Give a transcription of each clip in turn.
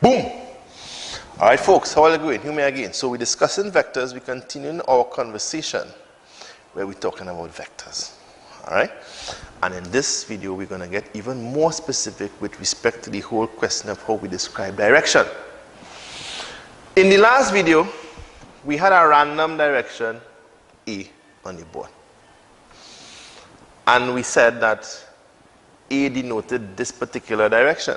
Boom! All right, folks, how are you going? Hume again. So we're discussing vectors. We're continuing our conversation where we're talking about vectors. All right? And in this video, we're going to get even more specific with respect to the whole question of how we describe direction. In the last video, we had a random direction A on the board. And we said that A denoted this particular direction.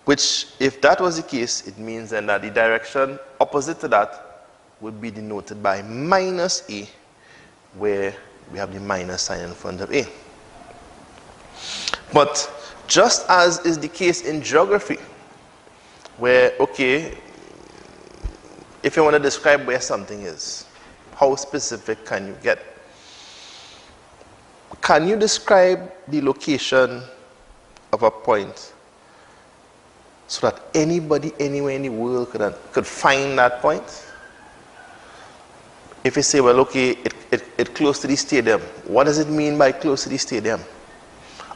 Which, if that was the case, it means then that the direction opposite to that would be denoted by minus A, where we have the minus sign in front of A. But just as is the case in geography, where, okay, if you want to describe where something is, how specific can you get? Can you describe the location of a point so that anybody, anywhere in the world could find that point? If you say, well, okay, it's close to the stadium. What does it mean by close to the stadium?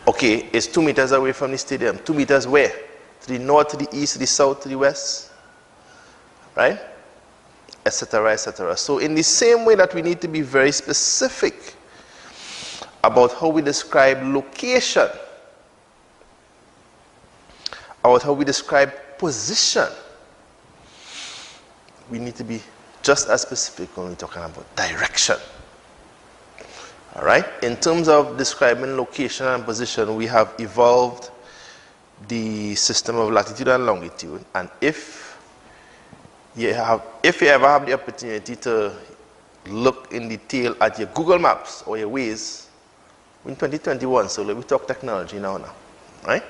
Okay, it's 2 meters away from the stadium. 2 meters where? To the north, to the east, to the south, to the west? Right? Etc., etc. So in the same way that we need to be very specific about how we describe location, about how we describe position, we need to be just as specific when we're talking about direction. All right? In terms of describing location and position, we have evolved the system of latitude and longitude. And if you ever have the opportunity to look in detail at your Google Maps or your Waze, in 2021, so let me talk technology now, right?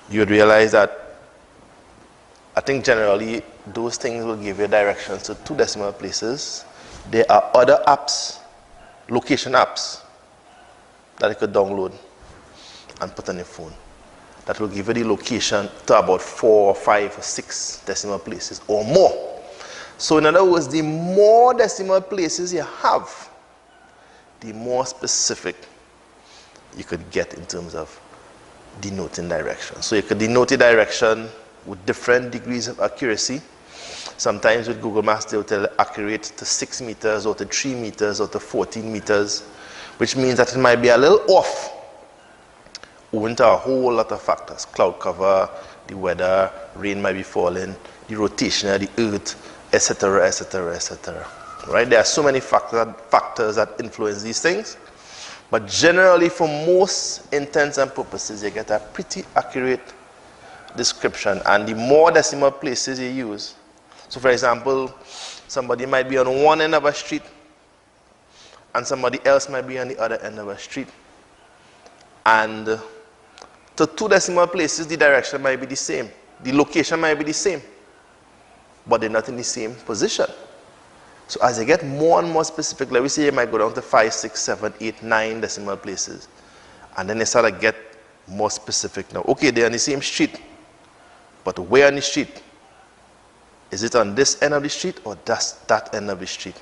You would realize that I think generally those things will give you directions to 2 decimal places. There are other apps, location apps, that you could download and put on your phone that will give you the location to about 4 or 5 or 6 decimal places or more. So in other words, the more decimal places you have, the more specific you could get in terms of denoting direction. So you could denote a direction with different degrees of accuracy. Sometimes with Google Maps, they'll tell you accurate to 6 meters or to 3 meters or to 14 meters, which means that it might be a little off owing to a whole lot of factors. Cloud cover, the weather, rain might be falling, the rotation of the earth, etc., etc., etc. Right? There are so many factors that influence these things. But generally, for most intents and purposes, you get a pretty accurate description. And the more decimal places you use, so for example, somebody might be on one end of a street, and somebody else might be on the other end of a street. And to 2 decimal places, the direction might be the same. The location might be the same, but they're not in the same position. So as you get more and more specific, let me say you might go down to 5, 6, 7, 8, 9 decimal places. And then you start to get more specific now. Okay, they're on the same street, but where on the street? Is it on this end of the street or that end of the street?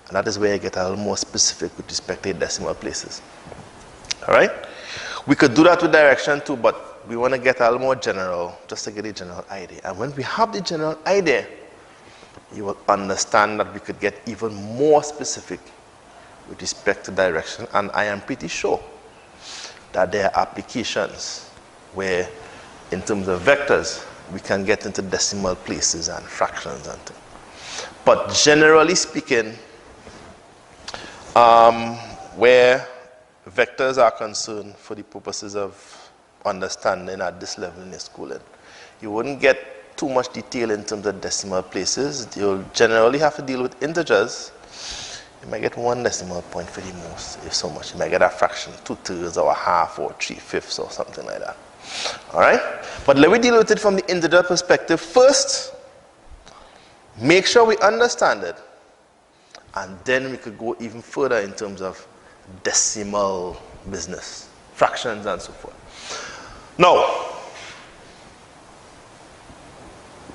And that is where you get a little more specific with respect to decimal places. All right? We could do that with direction too, but we want to get a little more general, just to get a general idea. And when we have the general idea, you will understand that we could get even more specific with respect to direction. And I am pretty sure that there are applications where, in terms of vectors, we can get into decimal places and fractions and things. But generally speaking, where vectors are concerned for the purposes of understanding at this level in your schooling, you wouldn't get too much detail in terms of decimal places. You'll generally have to deal with integers. You might get 1 decimal point for the most, if so much. You might get a fraction, 2/3 or a half or 3/5 or something like that. All right? But let me deal with it from the integer perspective. First, make sure we understand it. And then we could go even further in terms of decimal business, fractions and so forth. Now,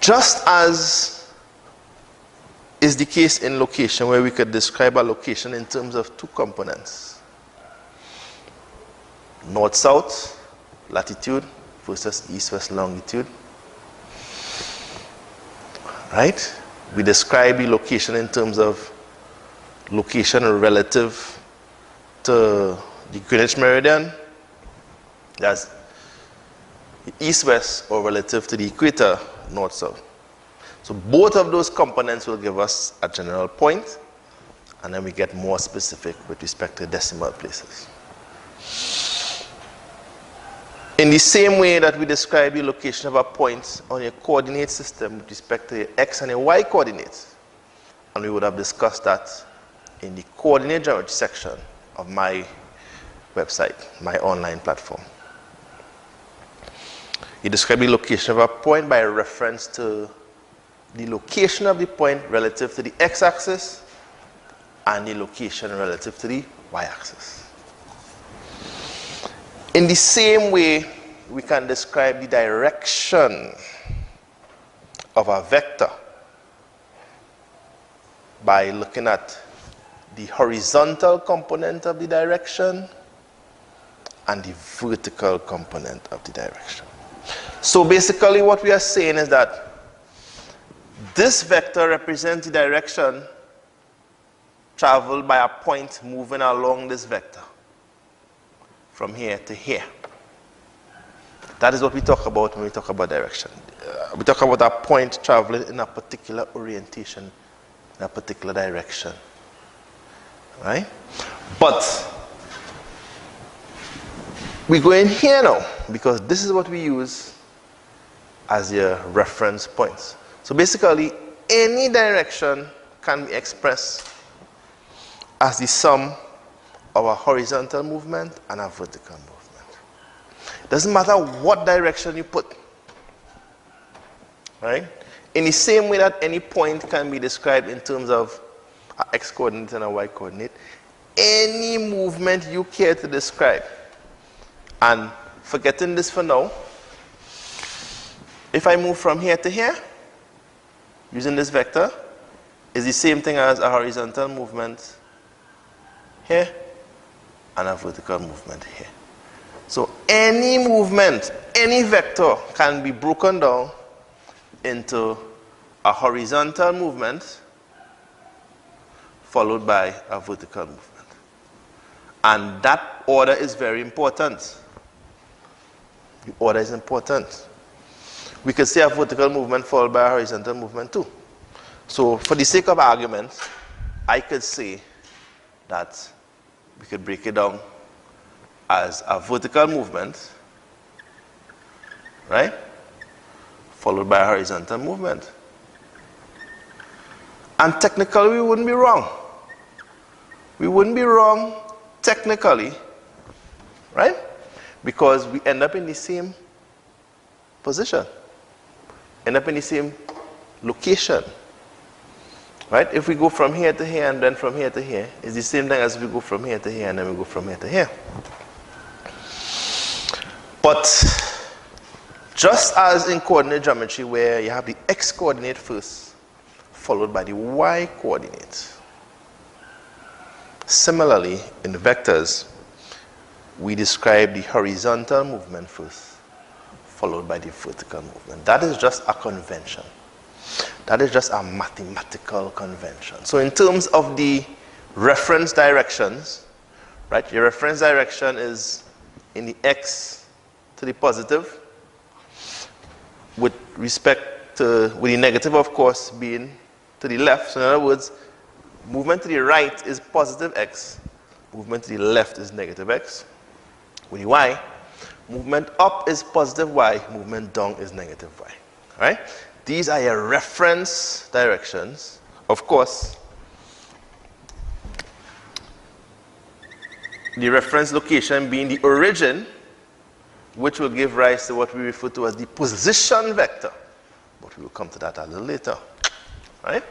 just as is the case in location, where we could describe a location in terms of 2 components, north-south, latitude versus east-west longitude, right? We describe the location in terms of location relative to the Greenwich meridian, that's east-west, or relative to the equator, north-south. So both of those components will give us a general point, and then we get more specific with respect to decimal places. In the same way that we describe the location of a point on your coordinate system with respect to your x and your y coordinates, and we would have discussed that in the coordinate geometry section of my website, my online platform. You describe the location of a point by reference to the location of the point relative to the x-axis and the location relative to the y-axis. In the same way, we can describe the direction of a vector by looking at the horizontal component of the direction and the vertical component of the direction. So basically what we are saying is that this vector represents the direction traveled by a point moving along this vector from here to here. That is what we talk about when we talk about direction. We talk about a point traveling in a particular orientation, in a particular direction. Right? But we go in here now because this is what we use as your reference points. So basically, any direction can be expressed as the sum of a horizontal movement and a vertical movement. It doesn't matter what direction you put. Right? In the same way that any point can be described in terms of an x coordinate and a y coordinate, any movement you care to describe, and forgetting this for now, if I move from here to here, using this vector, is the same thing as a horizontal movement here and a vertical movement here. So any movement, any vector can be broken down into a horizontal movement followed by a vertical movement. And that order is very important. The order is important. We could say a vertical movement followed by a horizontal movement too. So for the sake of argument, I could say that we could break it down as a vertical movement, right, followed by a horizontal movement. And technically we wouldn't be wrong. We wouldn't be wrong technically, right? Because we end up in the same position, end up in the same location, right? If we go from here to here and then from here to here, it's the same thing as if we go from here to here and then we go from here to here. But just as in coordinate geometry where you have the x coordinate first, followed by the y coordinate, similarly in the vectors, we describe the horizontal movement first, followed by the vertical movement. That is just a convention. That is just a mathematical convention. So in terms of the reference directions, right, your reference direction is in the x to the positive, with respect to, with the negative of course being to the left. So in other words, movement to the right is positive x, movement to the left is negative x. With the y, movement up is positive y, movement down is negative y. Right? These are your reference directions. Of course, the reference location being the origin, which will give rise to what we refer to as the position vector. But we will come to that a little later. Right?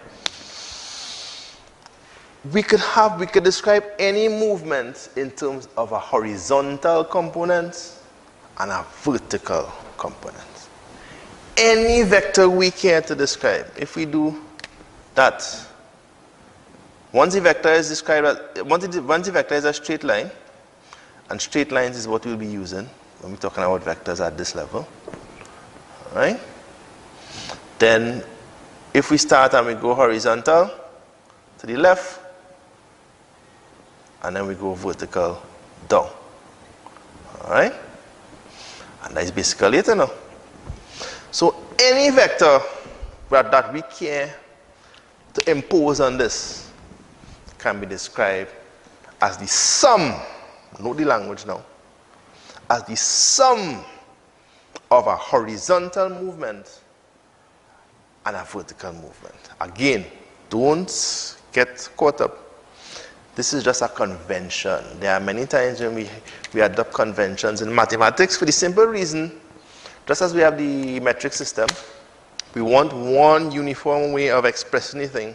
We could describe any movement in terms of a horizontal component and a vertical component. Any vector we care to describe, if we do that, once the vector is described as, once the vector is a straight line, and straight lines is what we'll be using when we're talking about vectors at this level, right? Then If we start and we go horizontal to the left, and then we go vertical down. All right? And that is basically it, you know. So any vector that we care to impose on this can be described as the sum, note the language now, as the sum of a horizontal movement and a vertical movement. Again, don't get caught up. This is just a convention. There are many times when we adopt conventions in mathematics for the simple reason, just as we have the metric system, we want one uniform way of expressing anything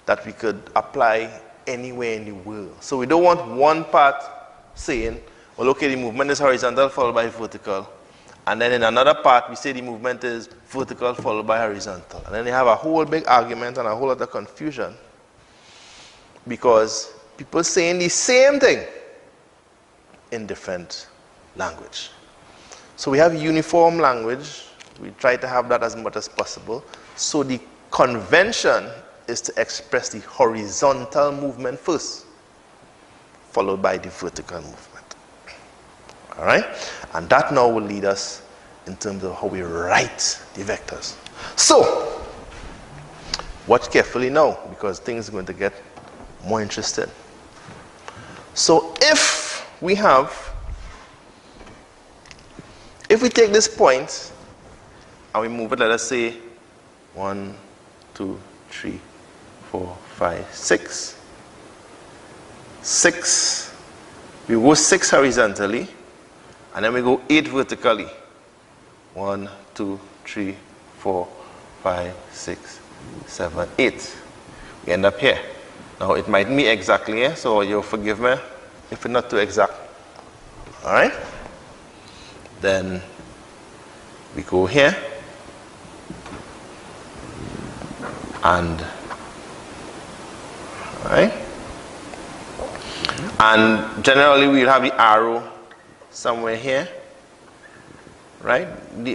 that we could apply anywhere in the world. So we don't want one part saying, well, okay, the movement is horizontal followed by vertical. And then in another part, we say the movement is vertical followed by horizontal. And then they have a whole big argument and a whole lot of confusion because people saying the same thing in different language. So we have uniform language. We try to have that as much as possible. So the convention is to express the horizontal movement first, followed by the vertical movement. All right? And that now will lead us in terms of how we write the vectors. So, watch carefully now, because things are going to get more interesting. So, if we take this point and we move it, let us say 1, 2, 3, 4, 5, 6. 6. We go 6 horizontally, and then we go 8 vertically. 1, 2, 3, 4, 5, 6, 7, 8. We end up here. Now it might be exactly here, so you'll forgive me if it's not too exact. All right? Then we go here, and all right, and generally we'll have the arrow somewhere here, right?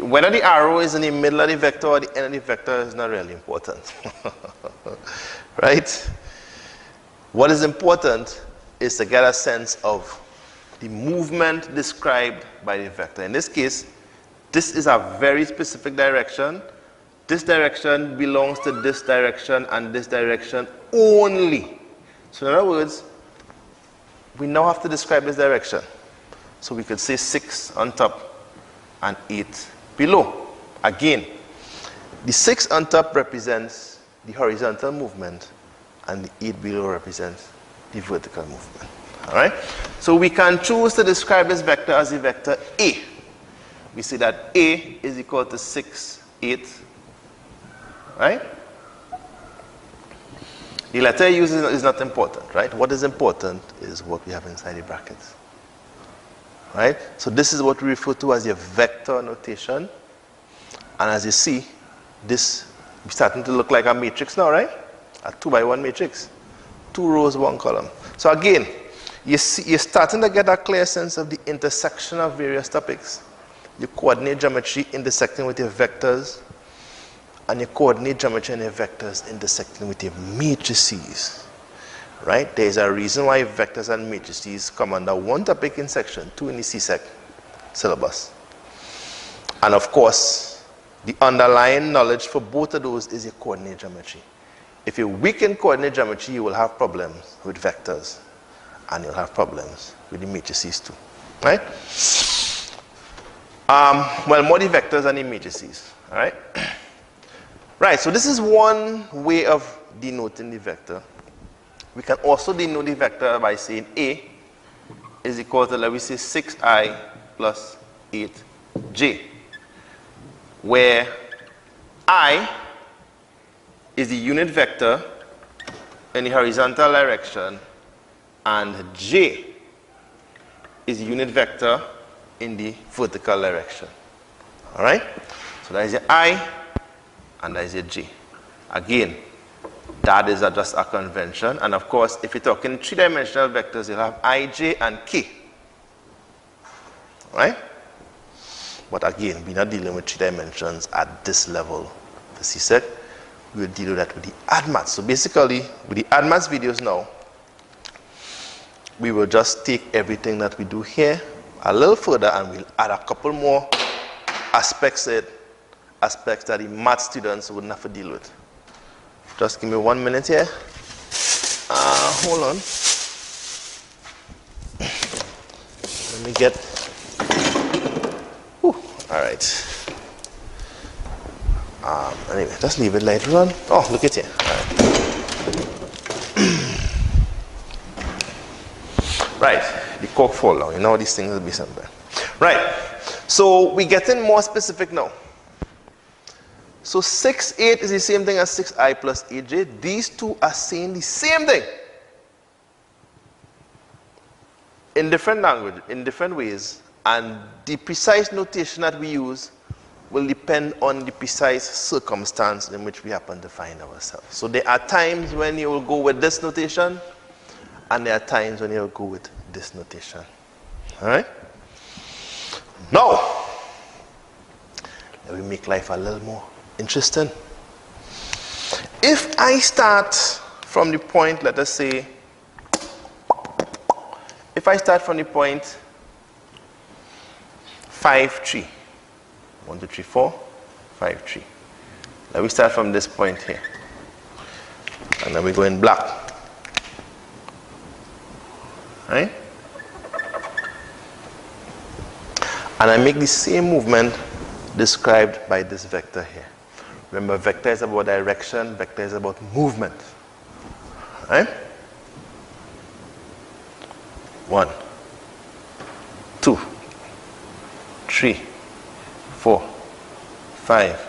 Whether the arrow is in the middle of the vector or the end of the vector is not really important, right? What is important is to get a sense of the movement described by the vector. In this case, this is a very specific direction. This direction belongs to this direction and this direction only. So in other words, we now have to describe this direction. So we could say 6 on top and 8 below. Again, the 6 on top represents the horizontal movement and the 8 below represents the vertical movement. All right? So we can choose to describe this vector as the vector A. We say that A is equal to 6, 8. Right? The letter used is not important, right? What is important is what we have inside the brackets. Right? So this is what we refer to as a vector notation. And as you see, this is starting to look like a matrix now, right? A 2x1 matrix. 2 rows, 1 column. So again, you're starting to get a clear sense of the intersection of various topics. Your coordinate geometry intersecting with your vectors, and your coordinate geometry and your vectors intersecting with your matrices. Right? There is a reason why vectors and matrices come under one topic in section 2 in the CSEC syllabus. And of course, the underlying knowledge for both of those is your coordinate geometry. If you weaken coordinate geometry, you will have problems with vectors, and you'll have problems with the matrices too. Right? Well, more the vectors and the matrices. All right? Right, so this is one way of denoting the vector. We can also denote the vector by saying A is equal to, let me say, 6i plus 8j, where I is the unit vector in the horizontal direction and j is the unit vector in the vertical direction. All right? So that is your I and that is your j. Again, that is just a convention. And of course, if you're talking 3-dimensional vectors, you'll have I, j, and k. All right? But again, we're not dealing with 3 dimensions at this level, the CSEC. we will deal with that with the ADMATS. So basically, with the ADMATS videos now, we will just take everything that we do here a little further and we'll add a couple more aspects that the math students wouldn't have to deal with. Just give me 1 minute here. Hold on. Let me get. Whew, all right. Anyway, just leave it later on. Oh, look at here. All right. Right. The cork fall down. You know these things will be simple. Right. So we're getting more specific now. So 6/8 is the same thing as 6i plus 8j. These two are saying the same thing in different language, in different ways, and the precise notation that we use will depend on the precise circumstance in which we happen to find ourselves. So there are times when you will go with this notation, and there are times when you will go with this notation. All right? Now, let me make life a little more interesting. If I start from the point, let us say, if I start from the point 5, 3, 1, 2, 3, 4, 5, 3. Let me start from this point here. And then we go in black. Right? And I make the same movement described by this vector here. Remember, vector is about direction, vector is about movement. Right? 1, 2, 3, 4, 5,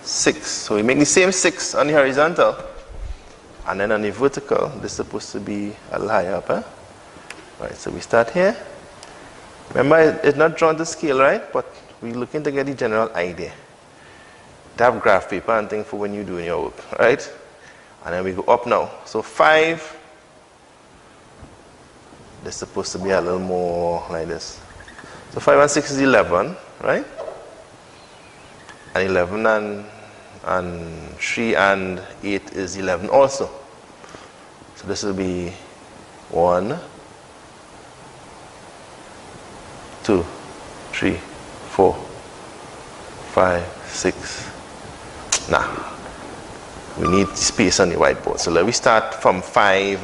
6. So we make the same 6 on the horizontal. And then on the vertical, this is supposed to be a little higher up. Huh? Right, so we start here. Remember, it's not drawn to scale, right? But we're looking to get the general idea. To have graph paper and things for when you're doing your work, right? And then we go up now. So 5, this is supposed to be a little more like this. So 5 and 6 is 11, right? And 11 and 3 and 8 is 11 also. So this will be 1, 2, 3, 4, 5, 6. Now, we need space on the whiteboard. So let me start from 5,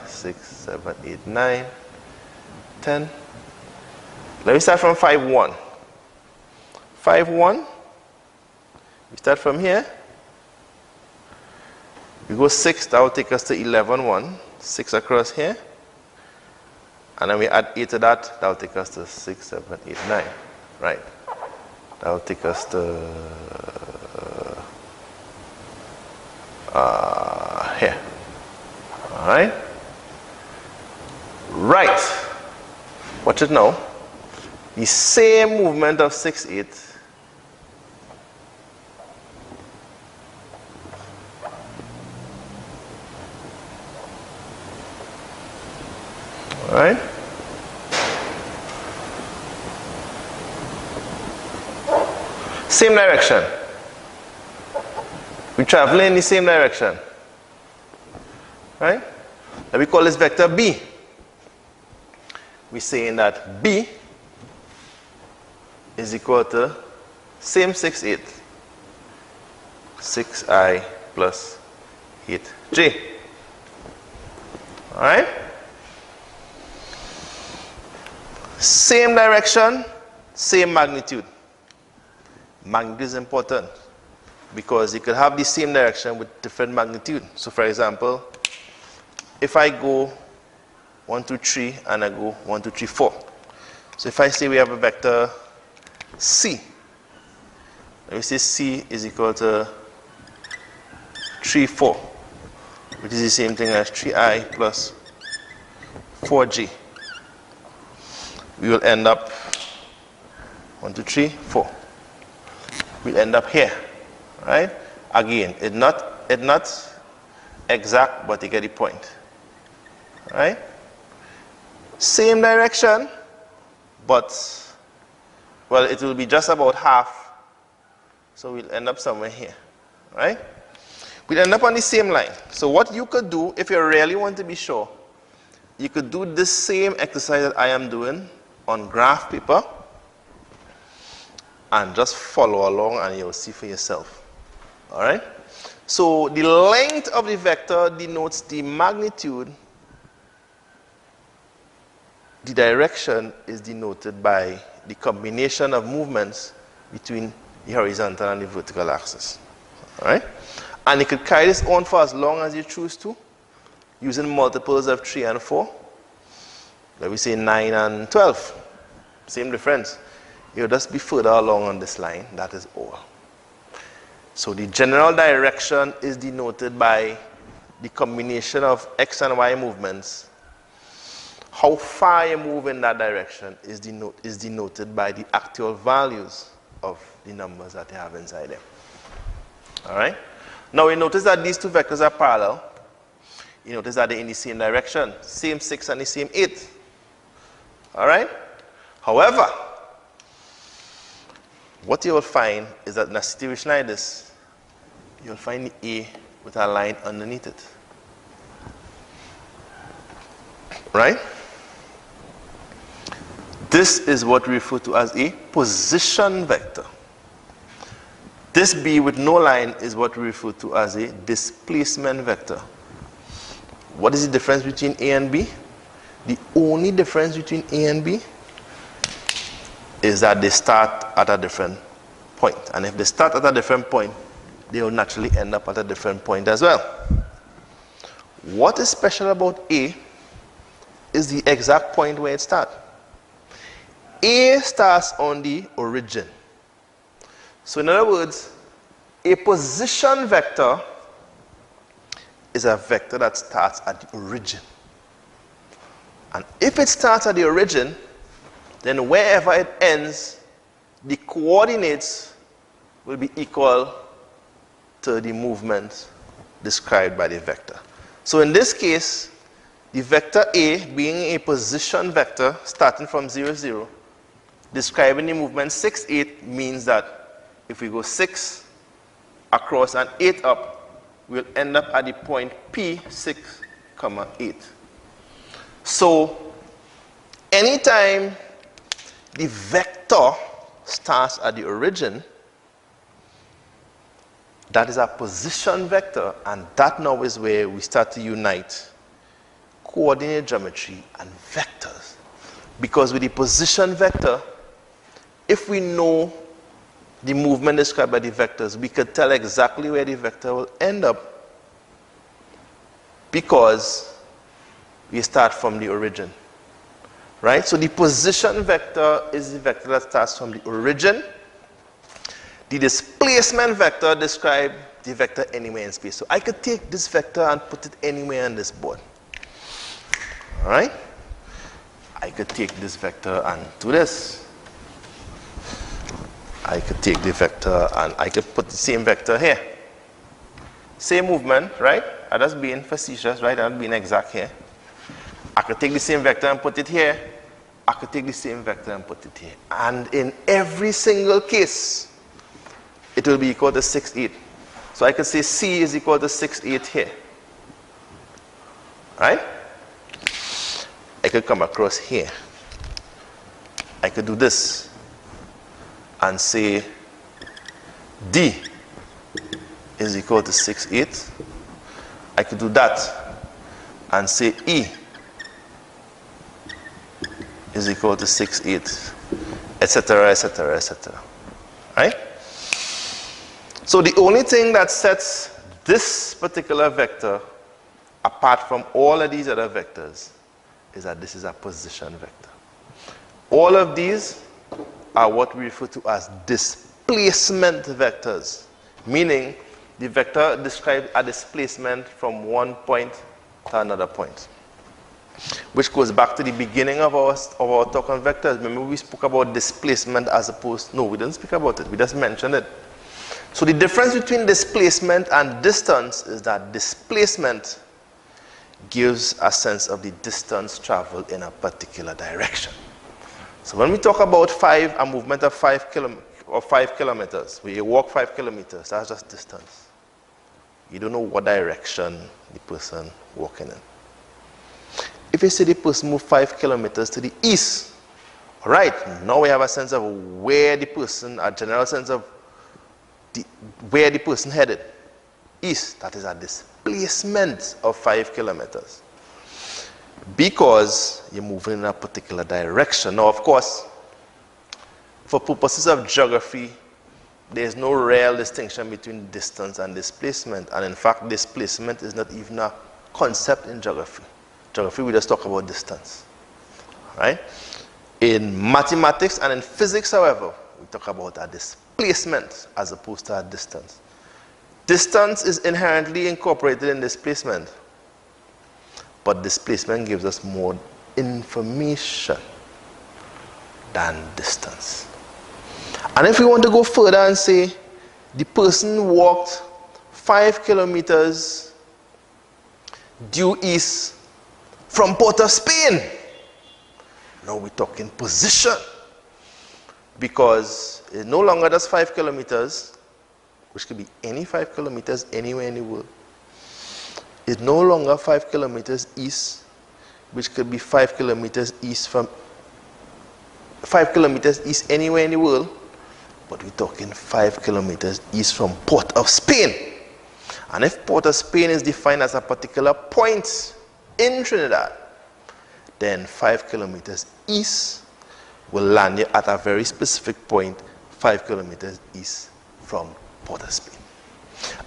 6, 7, 8, 9, 10. Let me start from 5, 1. 5, 1. We start from here. We go 6, that will take us to 11, 1. 6 across here. And then we add 8 to that, that will take us to 6, 7, 8, 9. Right. That will take us to here. All right. Right. Watch it now. The same movement of 6, 8. All right. Same direction. We travel in the same direction. Right? Let me call this vector B. We're saying that B is equal to same 6, 8. 6i plus 8j. All right? Same direction, same magnitude. Magnitude is important because you could have the same direction with different magnitude. So for example, if I go 1, 2, 3 and I go 1, 2, 3, 4. So if I say we have a vector C, let me say C is equal to 3, 4, which is the same thing as 3i plus 4j. We will end up 1, 2, 3, 4. We'll end up here, right? Again, it's not exact, but you get the point, right? Same direction, but well, it will be just about half. So we'll end up somewhere here, right? we'll end up on the same line. So what you could do, if you really want to be sure, you could do this same exercise that I am doing on graph paper and just follow along and you'll see for yourself. All right? So the length of the vector denotes the magnitude. The direction is denoted by the combination of movements between the horizontal and the vertical axis. All right? And you could carry this on for as long as you choose to, using multiples of 3 and 4. Let me say 9 and 12. Same difference. You'll just be further along on this line. That is all. So the general direction is denoted by the combination of x and y movements. How far you move in that direction is denoted by the actual values of the numbers that you have inside them. All right? Now you notice that these two vectors are parallel. You notice that they're in the same direction. Same 6 and the same 8. All right? However, what you will find is that in a situation like this, you'll find the A with a line underneath it. Right? This is what we refer to as a position vector. This B with no line is what we refer to as a displacement vector. What is the difference between A and B? The only difference between A and B is that they start at a different point. And if they start at a different point, they will naturally end up at a different point as well. What is special about A is the exact point where it starts. A starts on the origin. So in other words, a position vector is a vector that starts at the origin. And if it starts at the origin, then wherever it ends, the coordinates will be equal to the movement described by the vector. So in this case, the vector A being a position vector starting from 0, 0, describing the movement 6, 8 means that if we go 6 across and 8 up, we'll end up at the point P, 6, 8. So anytime the vector starts at the origin, that is a position vector, and that now is where we start to unite coordinate geometry and vectors. Because with the position vector, if we know the movement described by the vectors, we could tell exactly where the vector will end up because we start from the origin. Right? So the position vector is the vector that starts from the origin. The displacement vector describes the vector anywhere in space. So I could take this vector and put it anywhere on this board. All right? I could take this vector and do this. I could take the vector and I could put the same vector here. Same movement, right? I'm just being facetious, right? I'm being exact here. I could take the same vector and put it here. I could take the same vector and put it here. And in every single case, it will be equal to 6, 8. So I could say C is equal to 6, 8 here. Right? I could come across here. I could do this and say D is equal to 6, 8. I could do that and say E is equal to 6, 8, etc., etc., etc. Right? So the only thing that sets this particular vector apart from all of these other vectors is that this is a position vector. All of these are what we refer to as displacement vectors, meaning the vector describes a displacement from one point to another point, which goes back to the beginning of our talk on vectors. Remember, we spoke about displacement as opposed, no, we didn't speak about it, we just mentioned it. So the difference between displacement and distance is that displacement gives a sense of the distance traveled in a particular direction. So when we talk about a movement of 5 kilometers, where you walk 5 kilometers, that's just distance. You don't know what direction the person walking in. If you say the person moved 5 kilometers to the east, all right, now we have a sense of where the person, a general sense of where the person headed. East, that is a displacement of 5 kilometers. Because you're moving in a particular direction. Now, of course, for purposes of geography, there's no real distinction between distance and displacement. And in fact, displacement is not even a concept in geography. Geography, we just talk about distance. Right? In mathematics and in physics, however, we talk about a displacement as opposed to a distance. Distance is inherently incorporated in displacement. But displacement gives us more information than distance. And if we want to go further and say the person walked 5 kilometers due east from Port of Spain, now we're talking position. Because it's no longer just 5 kilometers, which could be any 5 kilometers anywhere in the world. It's no longer 5 kilometers east, which could be 5 kilometers east from 5 kilometers east anywhere in the world, but we're talking 5 kilometers east from Port of Spain. And if Port of Spain is defined as a particular point in Trinidad, then 5 kilometers east will land you at a very specific point 5 kilometers east from Port of Spain.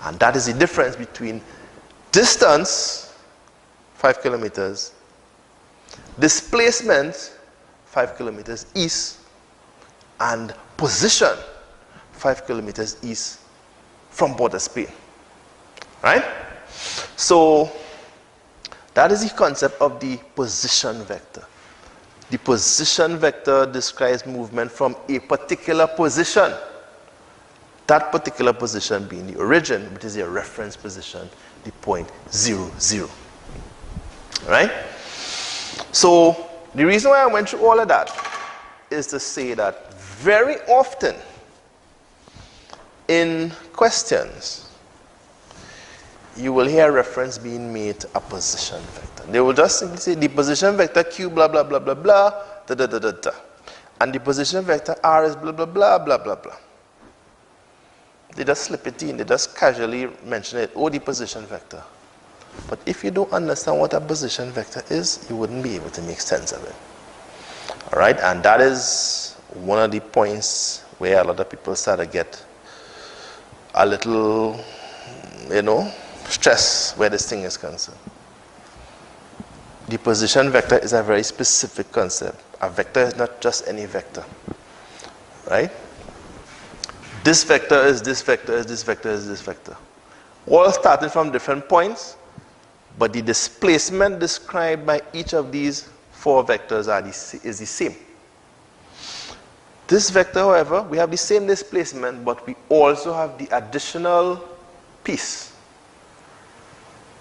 And that is the difference between distance, 5 kilometers, displacement, 5 kilometers east, and position, 5 kilometers east from Port of Spain. Right? So, that is the concept of the position vector. The position vector describes movement from a particular position. That particular position being the origin, which is your reference position, the point 0, 0. Right? So, the reason why I went through all of that is to say that very often in questions, you will hear reference being made to a position vector. They will just simply say the position vector Q blah blah blah blah blah da da da da da. And the position vector R is blah blah blah blah blah blah. They just slip it in, they just casually mention it, oh, the position vector. But if you don't understand what a position vector is, you wouldn't be able to make sense of it. Alright, and that is one of the points where a lot of people start to get a little, stress where this thing is concerned. The position vector is a very specific concept. A vector is not just any vector. Right? This vector is this vector is this vector is this vector. All starting from different points, but the displacement described by each of these 4 vectors is the same. This vector, however, we have the same displacement, but we also have the additional piece,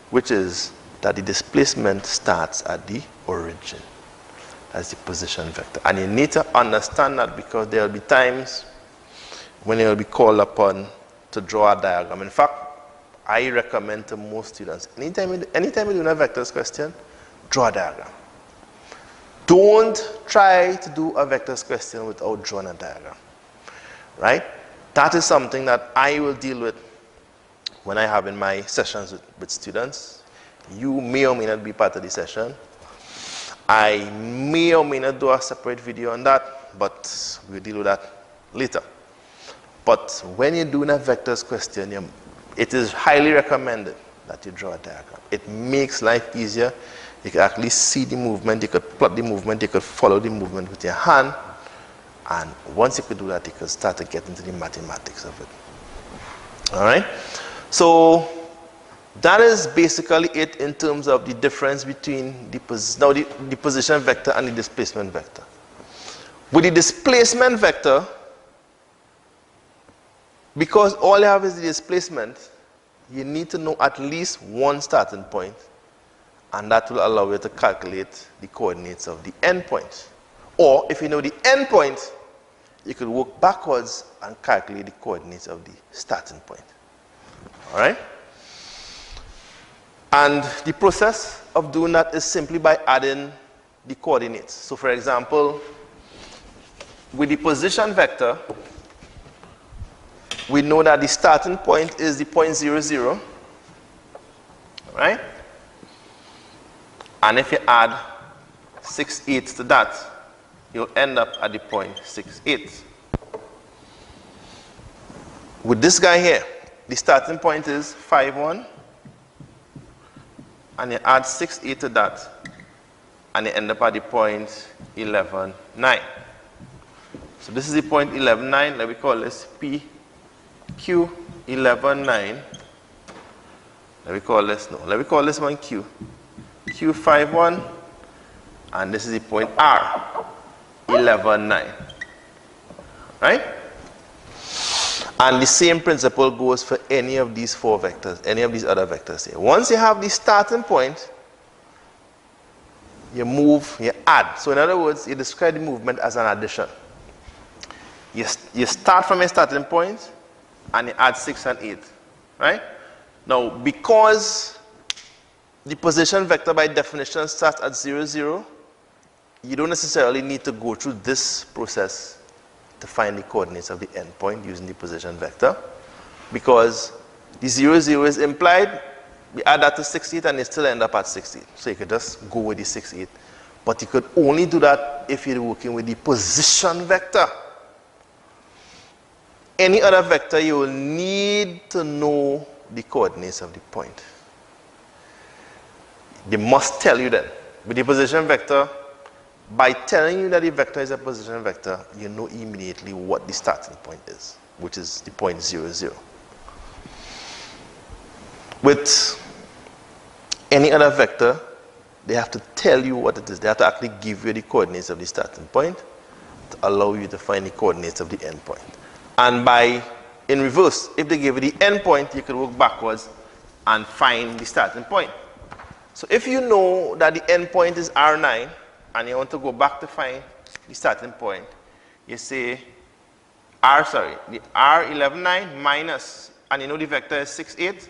which is that the displacement starts at the origin as the position vector. And you need to understand that because there will be times when you will be called upon to draw a diagram. In fact, I recommend to most students, anytime you're doing a vectors question, draw a diagram. Don't try to do a vectors question without drawing a diagram. Right? That is something that I will deal with when I have in my sessions with students. You may or may not be part of the session. I may or may not do a separate video on that, but we'll deal with that later. But when you're doing a vectors question, it is highly recommended that you draw a diagram. It makes life easier. You can actually see the movement, you could plot the movement, you could follow the movement with your hand. And once you could do that, you could start to get into the mathematics of it. Alright? So, that is basically it in terms of the difference between the position vector and the displacement vector. With the displacement vector, because all you have is the displacement, you need to know at least one starting point, and that will allow you to calculate the coordinates of the endpoint. Or if you know the endpoint, you could work backwards and calculate the coordinates of the starting point. Alright? And the process of doing that is simply by adding the coordinates. So for example, with the position vector, we know that the starting point is the point 0, 0, right? And if you add 6, 8 to that, you'll end up at the point 6, 8. With this guy here, the starting point is 5, 1, and you add 6, 8 to that, and you end up at the point 11, 9. So this is the point 11, 9. Let me call this P, Q, 11, 9. Let me call this one Q. Q, 5, 1. And this is the point R, 11, 9. Right? And the same principle goes for any of these 4 vectors, any of these other vectors here. Once you have the starting point, you move, you add. So in other words, you describe the movement as an addition. You start from a starting point and you add 6 and 8, right? Now, because the position vector by definition starts at 0, 0, you don't necessarily need to go through this process to find the coordinates of the endpoint using the position vector, because the 0, 0 is implied. We add that to 6, 8 and you still end up at 6, 8. So you could just go with the 6, 8. But you could only do that if you're working with the position vector. Any other vector, you will need to know the coordinates of the point. They must tell you that. With the position vector, by telling you that the vector is a position vector, you know immediately what the starting point is, which is the point 0, 0. With any other vector, they have to tell you what it is. They have to actually give you the coordinates of the starting point to allow you to find the coordinates of the endpoint. And in reverse, if they give you the endpoint, you could work backwards and find the starting point. So if you know that the endpoint is R9 and you want to go back to find the starting point, you say the R11, 9 minus, and you know the vector is 6, 8,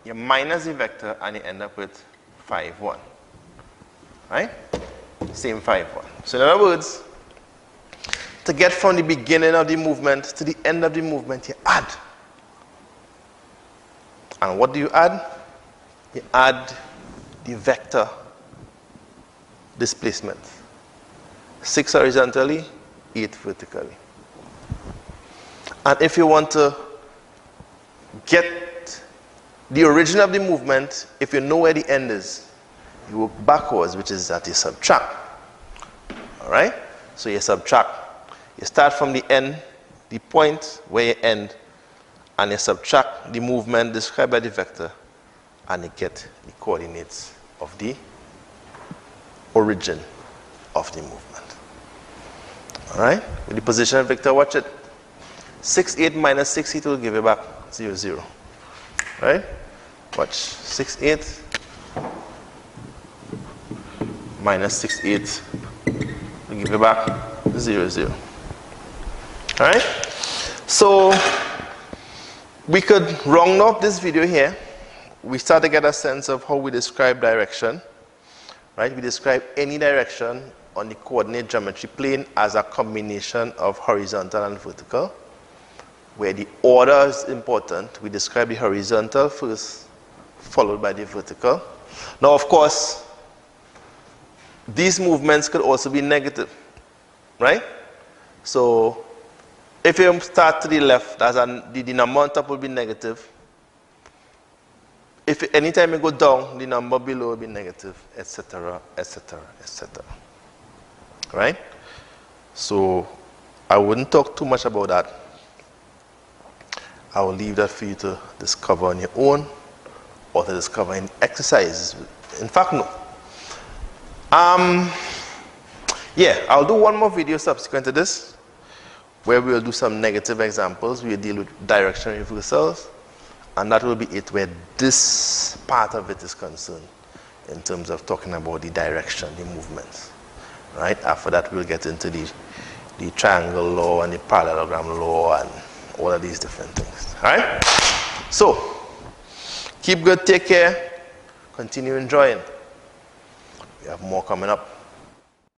you minus the vector and you end up with 5, 1. Right? Same 5, 1. So in other words, to get from the beginning of the movement to the end of the movement, you add. And what do you add? You add the vector displacement. 6 horizontally, 8 vertically. And if you want to get the origin of the movement, if you know where the end is, you work backwards, which is that you subtract. All right? So you subtract. You start from the end, the point where you end, and you subtract the movement described by the vector, and you get the coordinates of the origin of the movement. All right? With the position vector, watch it. 6, 8 minus 6, 8 will give you back 0, 0. Right? Watch. 6, 8 minus 6, 8 will give you back 0, 0. All right? So we could round off this video here. We start to get a sense of how we describe direction. Right? We describe any direction on the coordinate geometry plane as a combination of horizontal and vertical, where the order is important. We describe the horizontal first, followed by the vertical. Now, of course, these movements could also be negative, right? So if you start to the left, the number on top will be negative. If anytime you go down, the number below will be negative, etc., etc., etc. Right? So I wouldn't talk too much about that. I will leave that for you to discover on your own or to discover in exercises. In fact, no. Yeah, I'll do one more video subsequent to this, where we'll do some negative examples. We'll deal with direction reversals, and that will be it where this part of it is concerned in terms of talking about the direction, the movements. Right? After that, we'll get into the triangle law and the parallelogram law and all of these different things. All right? So, keep good, take care. Continue enjoying. We have more coming up.